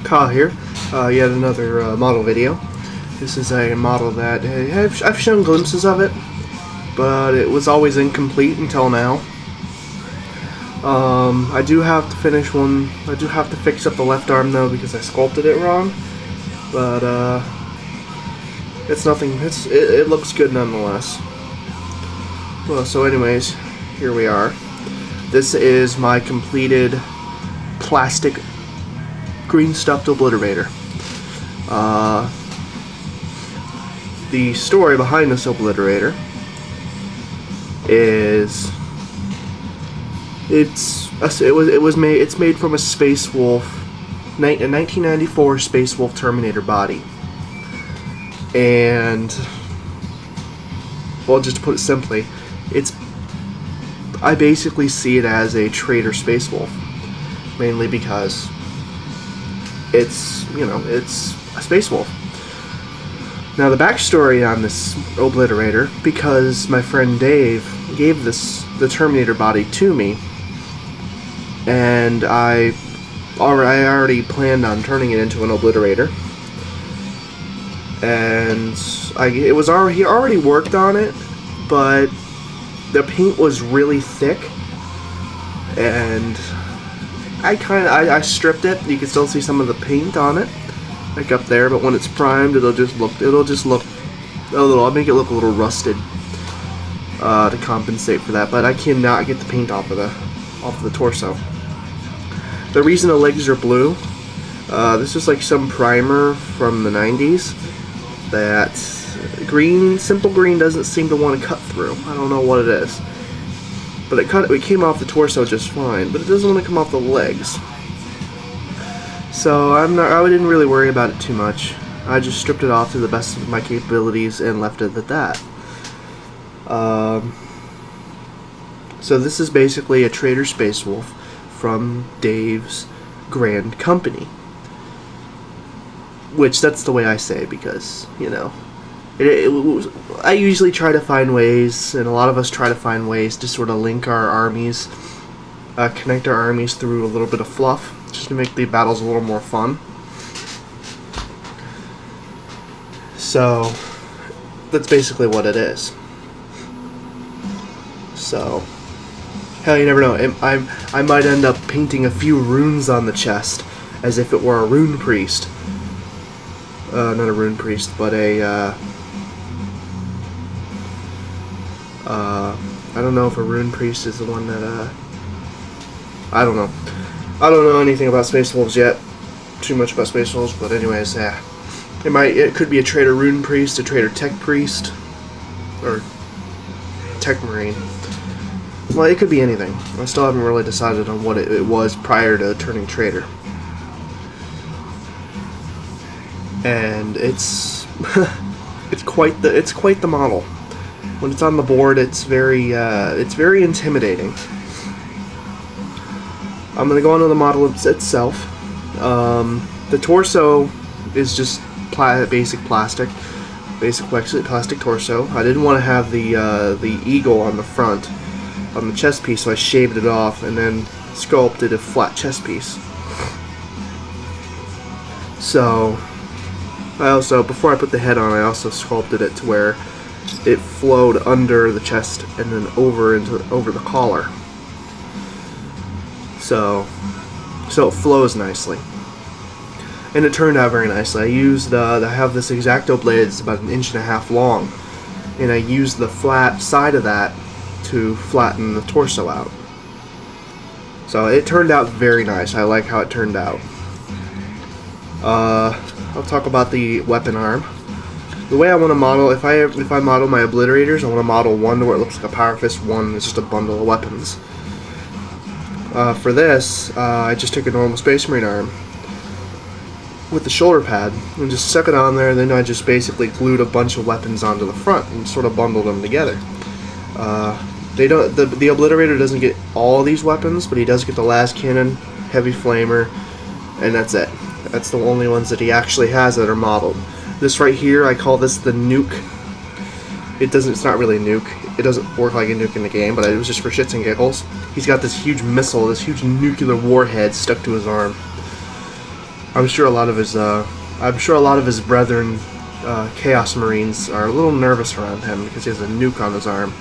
Kyle here, yet another model video. This is a model that I've shown glimpses of it, but it was always incomplete until now. I do have to finish one. I do have to fix up the left arm though because I sculpted it wrong, but it's nothing. It looks good nonetheless. Well, so anyways, here we are. This is my completed plastic green stuffed Obliterator. The story behind this Obliterator is it's made from a Space Wolf, a 1994 Space Wolf Terminator body, and well, just to put it simply, I basically see it as a Trader Space Wolf, mainly because it's a Space Wolf. Now the backstory on this Obliterator, because my friend Dave gave the Terminator body to me, and I already planned on turning it into an Obliterator, and he already worked on it, but the paint was really thick, and I stripped it. You can still see some of the paint on it, like up there. But when it's primed, I'll make it look a little rusted to compensate for that. But I cannot get the paint off of the torso. The reason the legs are blue, this is like some primer from the 90s that simple green doesn't seem to want to cut through. I don't know what it is. But it came off the torso just fine, but it doesn't want to come off the legs. So I didn't really worry about it too much. I just stripped it off to the best of my capabilities and left it at that. So this is basically a Trader Space Wolf from Dave's grand company. Which that's the way I say, because, I usually try to find ways, and a lot of us try to find ways to sort of link our armies, connect our armies through a little bit of fluff, just to make the battles a little more fun. So, that's basically what it is. So, hell, you never know. I might end up painting a few runes on the chest, as if it were a rune priest. Not a rune priest, but a, I don't know if a rune priest is the one that, I don't know. I don't know anything about Space Wolves yet. Too much about Space Wolves, but anyways, yeah. It could be a Trader Rune Priest, a Trader Tech Priest, or Tech Marine. Well, it could be anything. I still haven't really decided on what it was prior to turning Trader. And it's quite the model. When it's on the board, it's very intimidating. I'm gonna go on to the model itself. The torso is just basic plastic torso. I didn't want to have the eagle on the front, on the chest piece, so I shaved it off and then sculpted a flat chest piece. So before I put the head on, I also sculpted it to where it flowed under the chest and then over the collar. So it flows nicely, and it turned out very nicely. I have this X-Acto blade. It's about 1.5 inches long, and I used the flat side of that to flatten the torso out. So it turned out very nice. I like how it turned out. I'll talk about the weapon arm. The way I want to model, if I model my Obliterators, I want to model one to where it looks like a Power Fist, one that's just a bundle of weapons. For this, I just took a normal Space Marine arm with the shoulder pad and just stuck it on there, and then I just basically glued a bunch of weapons onto the front and sort of bundled them together. The Obliterator doesn't get all these weapons, but he does get the las cannon, heavy flamer, and that's it. That's the only ones that he actually has that are modeled. This right here, I call this the nuke. It's not really a nuke. It doesn't work like a nuke in the game, but it was just for shits and giggles. He's got this huge missile, this huge nuclear warhead stuck to his arm. I'm sure a lot of his brethren, Chaos Marines, are a little nervous around him because he has a nuke on his arm.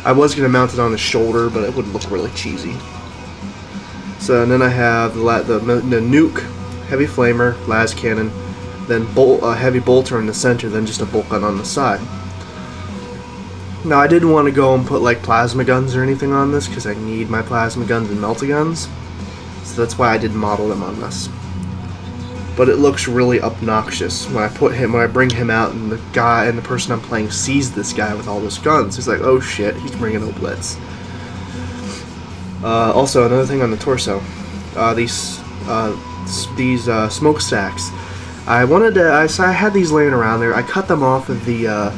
I was going to mount it on his shoulder, but it would look really cheesy. So, and then I have the nuke, heavy flamer, las cannon, then a heavy bolter in the center, then just a bolt gun on the side. Now, I didn't want to go and put like plasma guns or anything on this because I need my plasma guns and melta guns, so that's why I didn't model them on this. But it looks really obnoxious when I bring him out, and the person I'm playing sees this guy with all those guns. He's like, "Oh shit, he's bringing Oblits." Also, another thing on the torso, these smokestacks. I had these laying around there. I cut them off of the.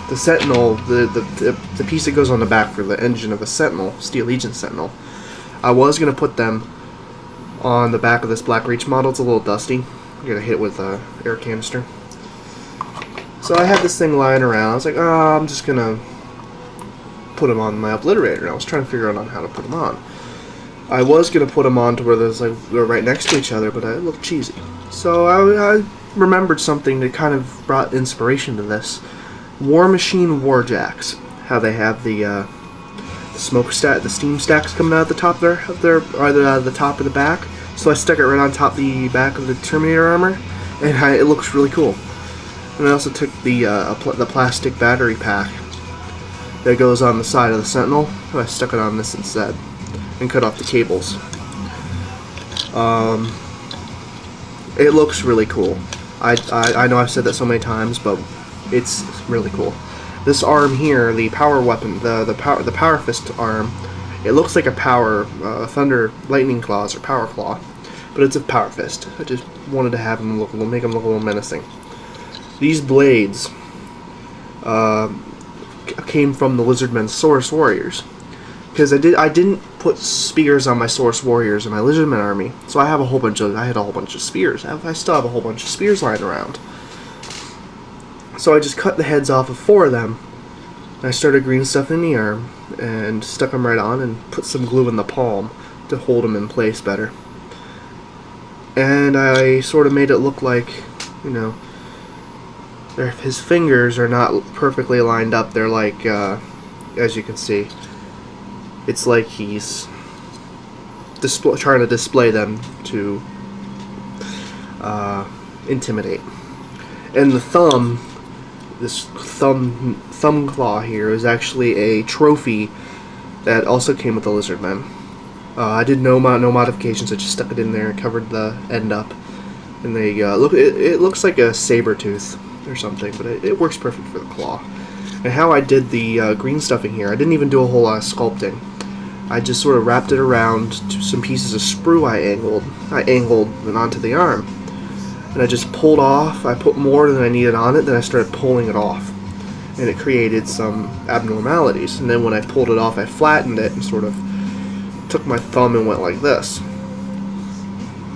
The Sentinel, the piece that goes on the back for the engine of a Sentinel, Steel Legion Sentinel. I was going to put them on the back of this Black Reach model. It's a little dusty. I got hit with an air canister. So I had this thing lying around. I was like, oh, I'm just going to put them on my Obliterator. And I was trying to figure out on how to put them on. I was going to put them on to where they're right next to each other, but it looked cheesy. So I remembered something that kind of brought inspiration to this. War Machine Warjacks. How they have the steam stacks coming out of the top there, either out of the top or the back. So I stuck it right on top of the back of the Terminator armor, and it looks really cool. And I also took the plastic battery pack that goes on the side of the Sentinel, and I stuck it on this instead, and cut off the cables. It looks really cool. I know I've said that so many times, but it's really cool. This arm here, the power weapon, the power fist arm, it looks like a power thunder lightning claws or power claw, but it's a power fist. I just wanted to have him make him look a little menacing. These blades came from the Lizardmen's Saurus Warriors, because I didn't put spears on my Saurus Warriors in my Lizardmen army, so I had a whole bunch of spears. I still have a whole bunch of spears lying around. So I just cut the heads off of 4 of them, and I started green stuff in the arm, and stuck them right on, and put some glue in the palm to hold them in place better. And I sort of made it look like, you know, his fingers are not perfectly lined up. They're like, as you can see, it's like he's trying to display them to intimidate. And the thumb, this thumb claw here, is actually a trophy that also came with the Lizardmen. I did no modifications. I just stuck it in there and covered the end up. And there you go. Look, it looks like a saber tooth or something, but it works perfect for the claw. And how I did the green stuffing here, I didn't even do a whole lot of sculpting. I just sort of wrapped it around to some pieces of sprue I angled and onto the arm. And I just pulled off. I put more than I needed on it, then I started pulling it off. And it created some abnormalities. And then when I pulled it off, I flattened it and sort of took my thumb and went like this.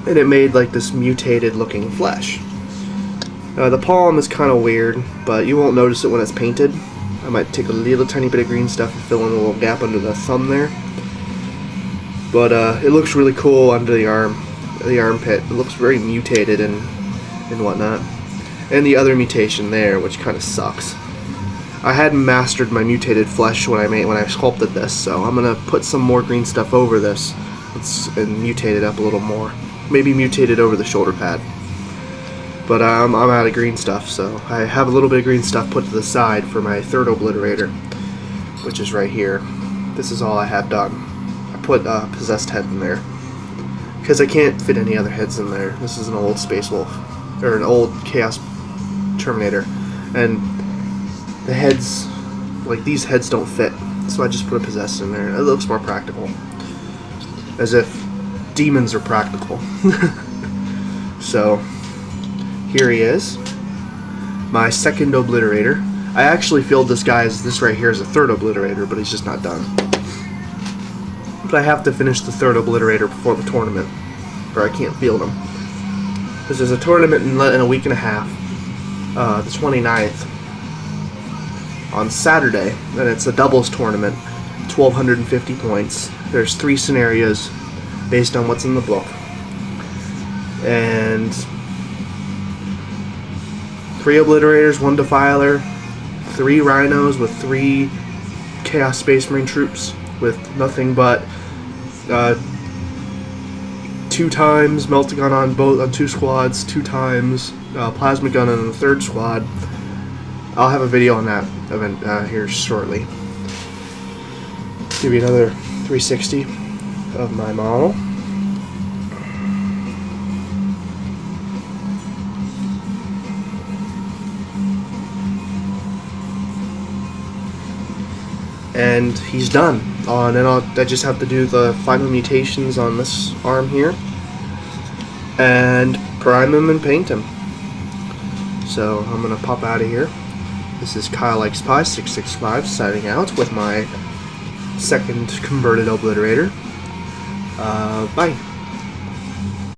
And it made like this mutated looking flesh. The palm is kind of weird, but you won't notice it when it's painted. I might take a little tiny bit of green stuff and fill in a little gap under the thumb there. But it looks really cool under the armpit. It looks very mutated and whatnot. And the other mutation there, which kind of sucks. I hadn't mastered my mutated flesh when I sculpted this, so I'm gonna put some more green stuff over this and mutate it up a little more. Maybe mutate it over the shoulder pad. But I'm out of green stuff, so I have a little bit of green stuff put to the side for my third Obliterator, which is right here. This is all I have done. I put a possessed head in there because I can't fit any other heads in there. This is an old Space Wolf, or an old Chaos Terminator, and the heads, like these heads, don't fit. So I just put a possessed in there. It looks more practical, as if demons are practical. So here he is, my second Obliterator. I actually filled this guy as this right here is a third Obliterator, but he's just not done. But I have to finish the third Obliterator before the tournament, or I can't field him. Because there's a tournament in a week and a half, the 29th, on Saturday, and it's a doubles tournament. 1,250 points. There's 3 scenarios based on what's in the book. And 3 Obliterators, 1 Defiler, 3 Rhinos with 3 Chaos Space Marine troops with nothing but 2 times Melta Gun on 2 squads, 2 times Plasma Gun on the 3rd squad. I'll have a video on that event here shortly. Give you another 360 of my model. And he's done. And then I just have to do the final mutations on this arm here, and prime him and paint him. So I'm gonna pop out of here. This is Kyle Likes Pie 665 signing out with my second converted Obliterator. Bye.